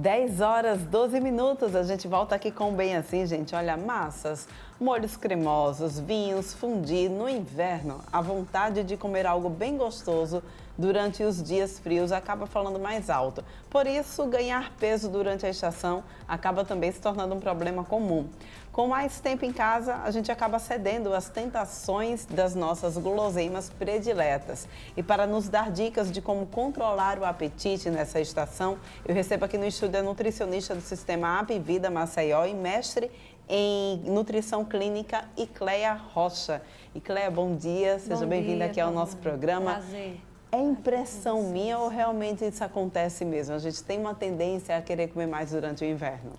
10h12, a gente volta aqui com Bem Assim, gente. Olha, massas, molhos cremosos, vinhos, fondue. No inverno, a vontade de comer algo bem gostoso durante os dias frios acaba falando mais alto. Por isso, ganhar peso durante a estação acaba também se tornando um problema comum. Com mais tempo em casa, a gente acaba cedendo às tentações das nossas guloseimas prediletas. E para nos dar dicas de como controlar o apetite nessa estação, eu recebo aqui no estúdio a nutricionista do Sistema Apvida Maceió e mestre em nutrição clínica, Icleia Rocha. Icleia, bom dia, seja bem-vinda aqui ao nosso programa. Prazer. É impressão minha ou realmente isso acontece mesmo? A gente tem uma tendência a querer comer mais durante o inverno?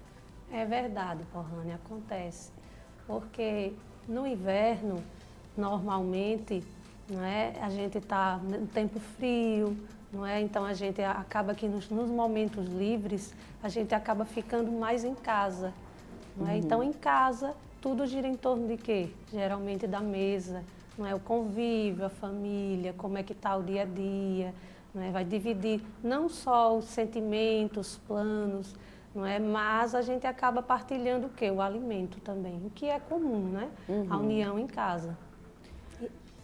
É verdade, Porrane, acontece. Porque no inverno, normalmente, não é, a gente está no tempo frio, não é? Então a gente acaba que nos momentos livres, a gente acaba ficando mais em casa. Não é? Então em casa, tudo gira em torno de quê? Geralmente da mesa, não é? O convívio, a família, como é que está o dia a dia, não é? Vai dividir não só os sentimentos, planos, não é? Mas a gente acaba partilhando o quê? O alimento também, o que é comum, né? A união em casa.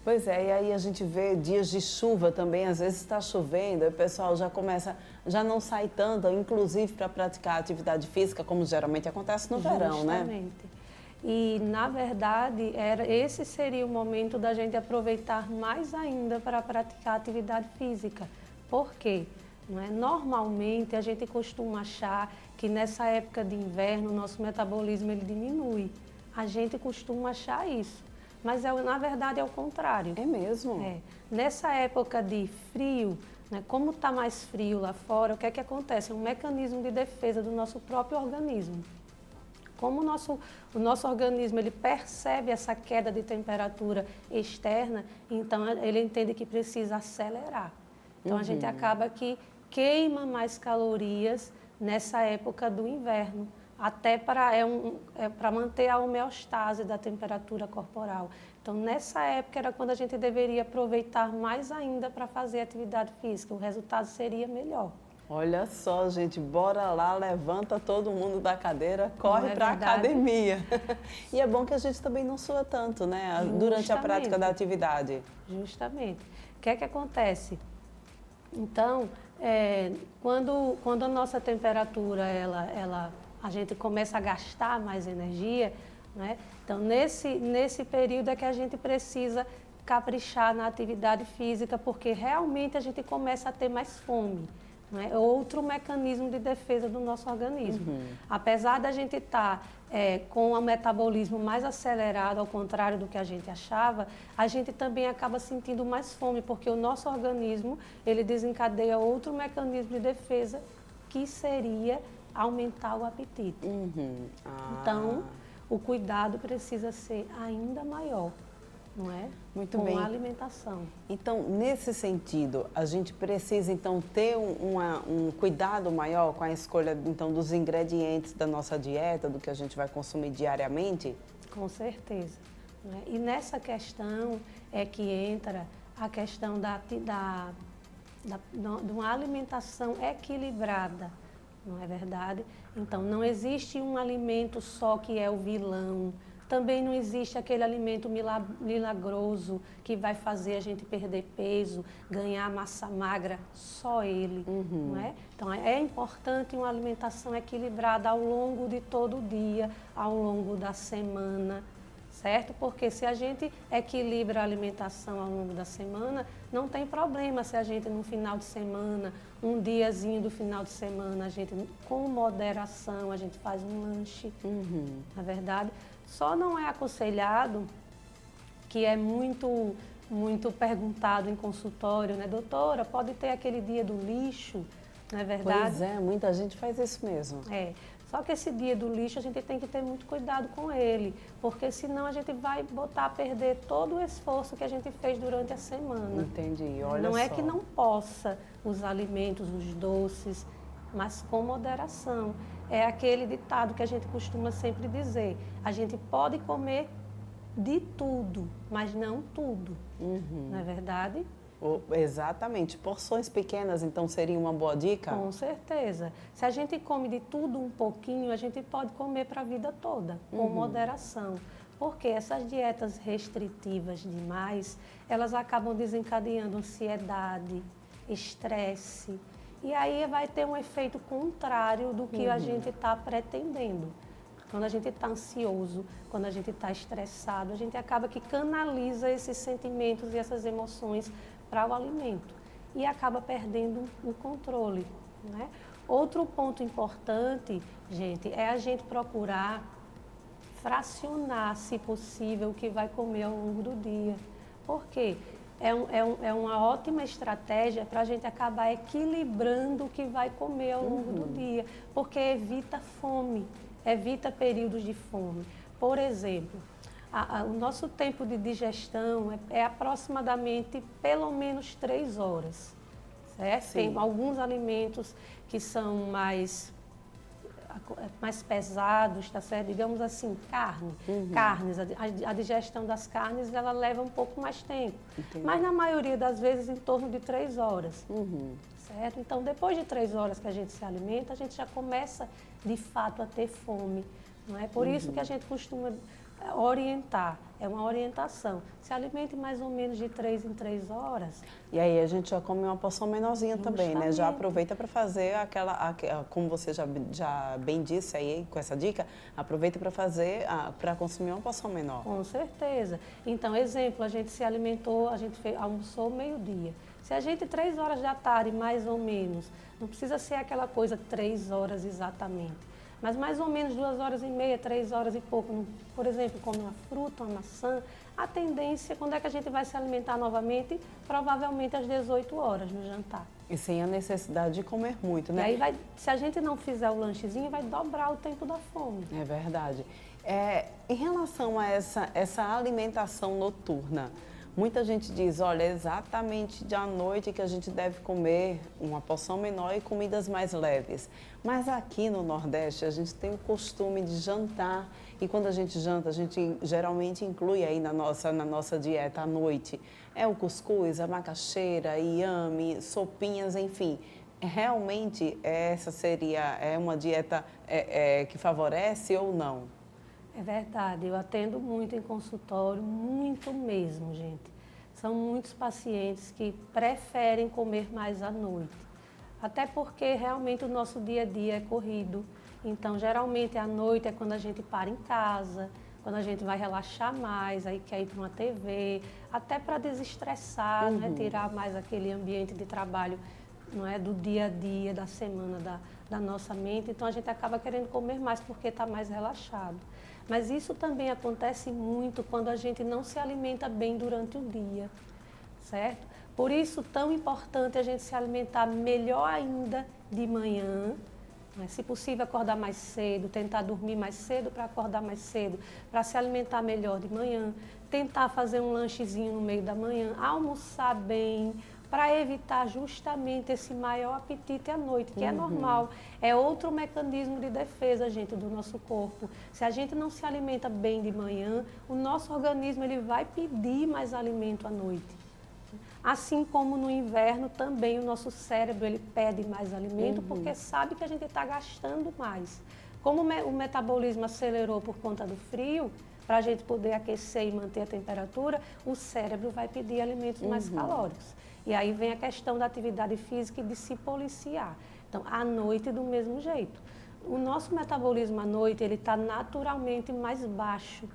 Pois é, e aí a gente vê dias de chuva também, às vezes está chovendo, e o pessoal já começa, já não sai tanto, inclusive para praticar atividade física, como geralmente acontece no verão, né? Justamente. E, na verdade, esse seria o momento da gente aproveitar mais ainda para praticar atividade física. Por quê? Não é? Normalmente, a gente costuma achar que nessa época de inverno, o nosso metabolismo ele diminui. A gente costuma achar isso. Mas, na verdade, é o contrário. É mesmo? É. Nessa época de frio, né, como está mais frio lá fora, o que é que acontece? É um mecanismo de defesa do nosso próprio organismo. Como o nosso organismo ele percebe essa queda de temperatura externa, então ele entende que precisa acelerar. Então a gente acaba que queima mais calorias nessa época do inverno, até para manter a homeostase da temperatura corporal. Então nessa época era quando a gente deveria aproveitar mais ainda para fazer atividade física, o resultado seria melhor. Olha só, gente, bora lá, levanta todo mundo da cadeira, corre para a academia. E é bom que a gente também não sua tanto, né? Justamente. Durante a prática da atividade. Justamente. O que é que acontece? Então, quando a nossa temperatura, a gente começa a gastar mais energia, né? Então, nesse período é que a gente precisa caprichar na atividade física, porque realmente a gente começa a ter mais fome. É outro mecanismo de defesa do nosso organismo. Apesar da gente estar com o metabolismo mais acelerado, ao contrário do que a gente achava, a gente também acaba sentindo mais fome, porque o nosso organismo ele desencadeia outro mecanismo de defesa, que seria aumentar o apetite. Então, o cuidado precisa ser ainda maior. Não é? Muito com bem. a alimentação. Então, nesse sentido, a gente precisa então ter um cuidado maior com a escolha então dos ingredientes da nossa dieta, do que a gente vai consumir diariamente? Com certeza. Né? E nessa questão é que entra a questão de uma alimentação equilibrada, não é verdade? Então, não existe um alimento só que é o vilão. Também não existe aquele alimento milagroso que vai fazer a gente perder peso, ganhar massa magra, só ele, não é? Então é importante uma alimentação equilibrada ao longo de todo o dia, ao longo da semana, certo? Porque se a gente equilibra a alimentação ao longo da semana, não tem problema se a gente no final de semana, um diazinho do final de semana, a gente com moderação, a gente faz um lanche, na verdade. Só não é aconselhado, que é muito perguntado em consultório, né? Doutora, pode ter aquele dia do lixo, não é verdade? Pois é, muita gente faz isso mesmo. Só que esse dia do lixo a gente tem que ter muito cuidado com ele, porque senão a gente vai botar a perder todo o esforço que a gente fez durante a semana. Entendi, olha só. Não é que não possa os alimentos, os doces, mas com moderação. É aquele ditado que a gente costuma sempre dizer, a gente pode comer de tudo, mas não tudo, não é verdade? Exatamente. Porções pequenas, então, seria uma boa dica? Com certeza. Se a gente come de tudo um pouquinho, a gente pode comer para a vida toda, com moderação. Porque essas dietas restritivas demais, elas acabam desencadeando ansiedade, estresse. E aí vai ter um efeito contrário do que a gente está pretendendo. Quando a gente está ansioso, quando a gente está estressado, a gente acaba que canaliza esses sentimentos e essas emoções para o alimento e acaba perdendo o controle, né? Outro ponto importante, gente, é a gente procurar fracionar, se possível, o que vai comer ao longo do dia. Por quê? É uma ótima estratégia para a gente acabar equilibrando o que vai comer ao longo do dia, porque evita fome, evita períodos de fome. Por exemplo, o nosso tempo de digestão é aproximadamente pelo menos 3 horas, certo? Sim. Tem alguns alimentos que são mais pesados, tá certo? Digamos assim, carnes, a digestão das carnes, ela leva um pouco mais tempo. Entendi. Mas na maioria das vezes em torno de 3 horas, certo? Então, depois de 3 horas que a gente se alimenta, a gente já começa, de fato, a ter fome, não é? Por isso que a gente costuma orientar, é uma orientação. Se alimente mais ou menos de 3 em 3 horas. E aí a gente já come uma porção menorzinha também, né? Já Justamente. aproveita para fazer como você já bem disse aí com essa dica, aproveita para fazer, para consumir uma porção menor. Com certeza. Então, exemplo, a gente se alimentou, almoçou meio-dia. Se a gente 3 horas da tarde, mais ou menos, não precisa ser aquela coisa 3 horas exatamente, mas mais ou menos 2 horas e meia, 3 horas e pouco, por exemplo, come uma fruta, uma maçã, a tendência, quando é que a gente vai se alimentar novamente? Provavelmente às 18 horas no jantar. E sem a necessidade de comer muito, né? E aí, se a gente não fizer o lanchezinho, vai dobrar o tempo da fome. É verdade. Em relação a essa alimentação noturna, muita gente diz, olha, é exatamente à noite que a gente deve comer uma porção menor e comidas mais leves. Mas aqui no Nordeste a gente tem o costume de jantar e quando a gente janta, a gente geralmente inclui aí na nossa dieta à noite. É o cuscuz, a macaxeira, inhame, sopinhas, enfim. Realmente essa seria uma dieta que favorece ou não? É verdade, eu atendo muito em consultório, muito mesmo, gente. São muitos pacientes que preferem comer mais à noite. Até porque realmente o nosso dia a dia é corrido. Então, geralmente à noite é quando a gente para em casa, quando a gente vai relaxar mais, aí quer ir para uma TV, até para desestressar, né? Tirar mais aquele ambiente de trabalho, não é, do dia a dia, da semana da nossa mente. Então, a gente acaba querendo comer mais porque está mais relaxado. Mas isso também acontece muito quando a gente não se alimenta bem durante o dia, certo? Por isso, tão importante a gente se alimentar melhor ainda de manhã, né? Se possível, acordar mais cedo, tentar dormir mais cedo para acordar mais cedo, para se alimentar melhor de manhã, tentar fazer um lanchezinho no meio da manhã, almoçar bem, para evitar justamente esse maior apetite à noite, que é normal. É outro mecanismo de defesa, gente, do nosso corpo. Se a gente não se alimenta bem de manhã, o nosso organismo ele vai pedir mais alimento à noite. Assim como no inverno, também o nosso cérebro ele pede mais alimento, porque sabe que a gente está gastando mais. Como o metabolismo acelerou por conta do frio, para a gente poder aquecer e manter a temperatura, o cérebro vai pedir alimentos mais calóricos. E aí vem a questão da atividade física e de se policiar. Então, à noite, do mesmo jeito. O nosso metabolismo à noite, ele está naturalmente mais baixo.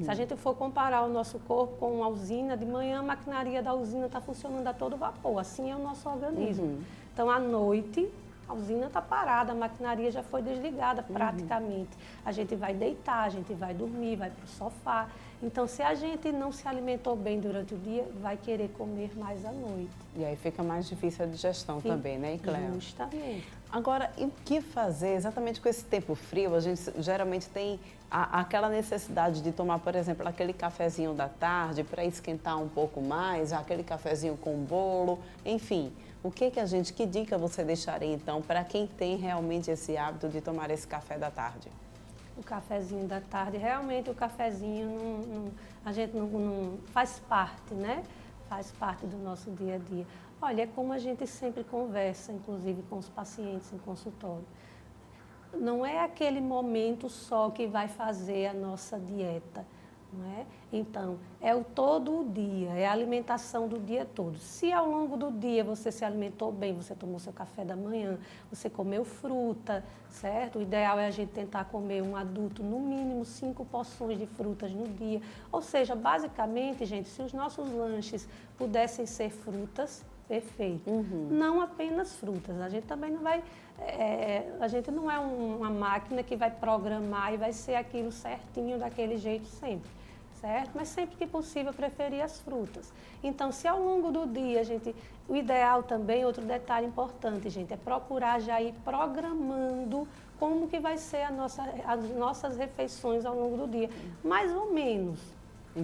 Se a gente for comparar o nosso corpo com uma usina, de manhã a maquinaria da usina está funcionando a todo vapor. Assim é o nosso organismo. Então, à noite, a usina está parada, a maquinaria já foi desligada praticamente. A gente vai deitar, a gente vai dormir, vai para o sofá. Então, se a gente não se alimentou bem durante o dia, vai querer comer mais à noite. E aí fica mais difícil a digestão também, né, Cléo? Justamente. Agora, e o que fazer exatamente com esse tempo frio? A gente geralmente tem aquela necessidade de tomar, por exemplo, aquele cafezinho da tarde para esquentar um pouco mais, aquele cafezinho com bolo, enfim. Que dica você deixaria então para quem tem realmente esse hábito de tomar esse café da tarde? O cafezinho da tarde, realmente o cafezinho a gente não faz parte, né? faz parte do nosso dia a dia. Olha, é como a gente sempre conversa, inclusive com os pacientes em consultório. Não é aquele momento só que vai fazer a nossa dieta, não é? Então, é o todo o dia, é a alimentação do dia todo. Se ao longo do dia você se alimentou bem, você tomou seu café da manhã, você comeu fruta, certo? O ideal é a gente tentar comer um adulto no mínimo 5 porções de frutas no dia. Ou seja, basicamente, gente, se os nossos lanches pudessem ser frutas, perfeito. Não apenas frutas. A gente também não vai... a gente não é uma máquina que vai programar e vai ser aquilo certinho daquele jeito sempre, certo? Mas sempre que possível preferir as frutas. Então, se ao longo do dia o ideal também, outro detalhe importante, gente, é procurar já ir programando como que vai ser as nossas refeições ao longo do dia, mais ou menos.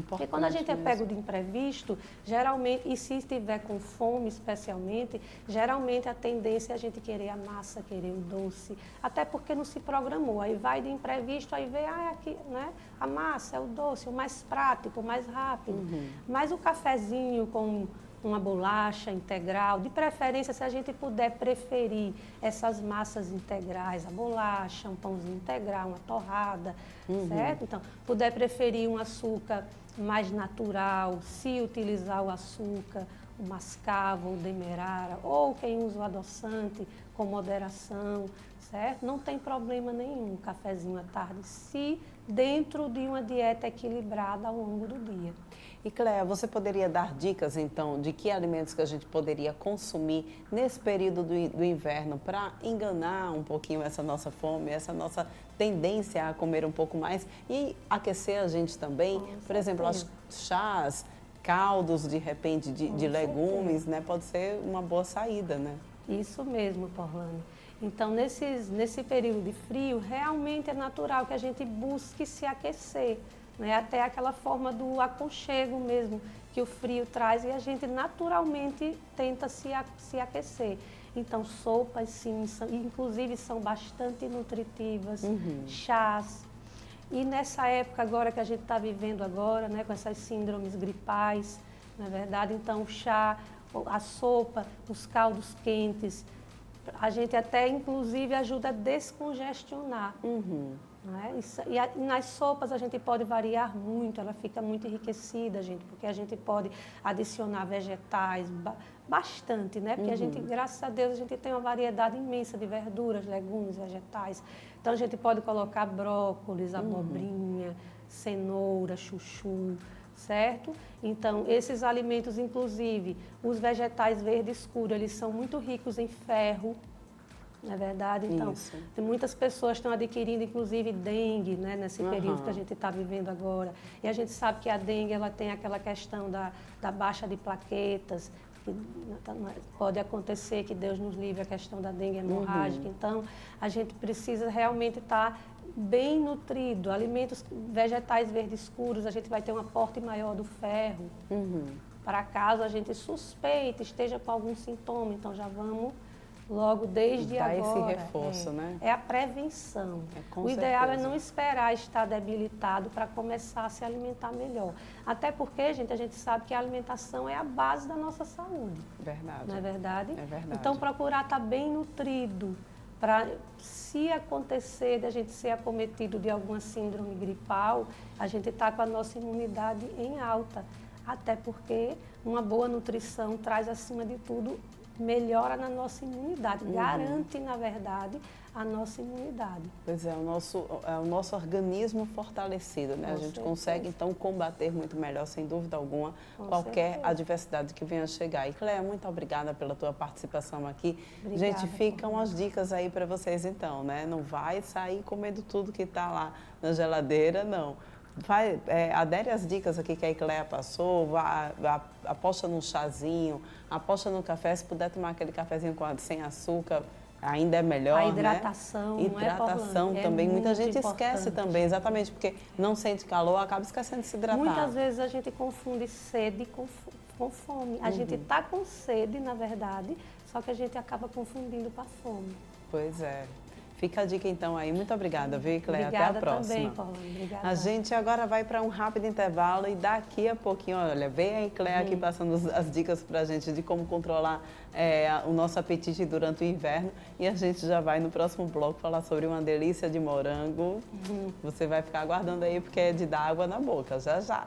Porque quando a gente é pego de imprevisto, geralmente, e se estiver com fome especialmente, geralmente a tendência é a gente querer a massa, querer o doce, até porque não se programou. Aí vai de imprevisto, aí vê, aqui, né? A massa, é o doce, o mais prático, o mais rápido. Mas o cafezinho com uma bolacha integral, de preferência, se a gente puder preferir essas massas integrais, a bolacha, um pãozinho integral, uma torrada, certo? Então, puder preferir um açúcar mais natural, se utilizar o açúcar, o mascavo, o demerara, ou quem usa o adoçante com moderação, certo? Não tem problema nenhum, um cafezinho à tarde, se dentro de uma dieta equilibrada ao longo do dia. E Cléa, você poderia dar dicas, então, de que alimentos que a gente poderia consumir nesse período do inverno para enganar um pouquinho essa nossa fome, essa nossa tendência a comer um pouco mais e aquecer a gente também? Por exemplo, chás, caldos, de repente, de legumes, né? Pode ser uma boa saída, né? Isso mesmo, Porlane. Então, nesse período de frio, realmente é natural que a gente busque se aquecer, né? Até aquela forma do aconchego mesmo que o frio traz e a gente naturalmente tenta se aquecer. Então, sopas, sim, inclusive são bastante nutritivas, chás. E nessa época agora que a gente está vivendo agora, né, com essas síndromes gripais, na verdade, então o chá, a sopa, os caldos quentes, a gente até inclusive ajuda a descongestionar. Né? E nas sopas a gente pode variar muito, ela fica muito enriquecida, gente, porque a gente pode adicionar vegetais, bastante, né? Porque a gente, graças a Deus, a gente tem uma variedade imensa de verduras, legumes, vegetais. Então a gente pode colocar brócolis, abobrinha, cenoura, chuchu, certo? Então, esses alimentos, inclusive, os vegetais verde escuro, eles são muito ricos em ferro, não é verdade? Então, tem muitas pessoas que estão adquirindo, inclusive, dengue, né, nesse período que a gente está vivendo agora. E a gente sabe que a dengue, ela tem aquela questão da baixa de plaquetas, que pode acontecer, que Deus nos livre, a questão da dengue hemorrágica. Então, a gente precisa realmente estar bem nutrido. Alimentos vegetais verdes escuros, a gente vai ter um aporte maior do ferro. Para caso a gente suspeite, esteja com algum sintoma, então já vamos logo desde agora. Esse reforço, né? É a prevenção. O ideal é não esperar estar debilitado para começar a se alimentar melhor. Até porque, gente, a gente sabe que a alimentação é a base da nossa saúde. Verdade. Não é verdade? É verdade. Então, procurar estar bem nutrido para, se acontecer de a gente ser acometido de alguma síndrome gripal, a gente está com a nossa imunidade em alta. Até porque uma boa nutrição traz, acima de tudo, melhora na nossa imunidade, garante, na verdade, a nossa imunidade. Pois é, o nosso organismo fortalecido, né? A gente consegue, então, combater muito melhor, sem dúvida alguma, qualquer adversidade que venha a chegar. E, Cléa, muito obrigada pela tua participação aqui. Obrigada, gente, ficam as dicas aí para vocês, então, né? Não vai sair comendo tudo que está lá na geladeira, não. Adere às dicas aqui que a Cléa passou, aposta num chazinho, aposta no café, se puder tomar aquele cafezinho sem açúcar, ainda é melhor, a hidratação, né? Hidratação também, muita gente esquece também, exatamente, porque não sente calor, acaba esquecendo de se hidratar. Muitas vezes a gente confunde sede com fome. A gente está com sede, na verdade, só que a gente acaba confundindo com a fome. Pois é. Fica a dica então aí. Muito obrigada, viu, Cléia? Até a Obrigada próxima. também, Paula. Obrigada. A gente agora vai para um rápido intervalo e daqui a pouquinho, olha, vem aí, Cléia, aqui passando as dicas para a gente de como controlar o nosso apetite durante o inverno. E a gente já vai no próximo bloco falar sobre uma delícia de morango. Você vai ficar aguardando aí porque é de dar água na boca, já já.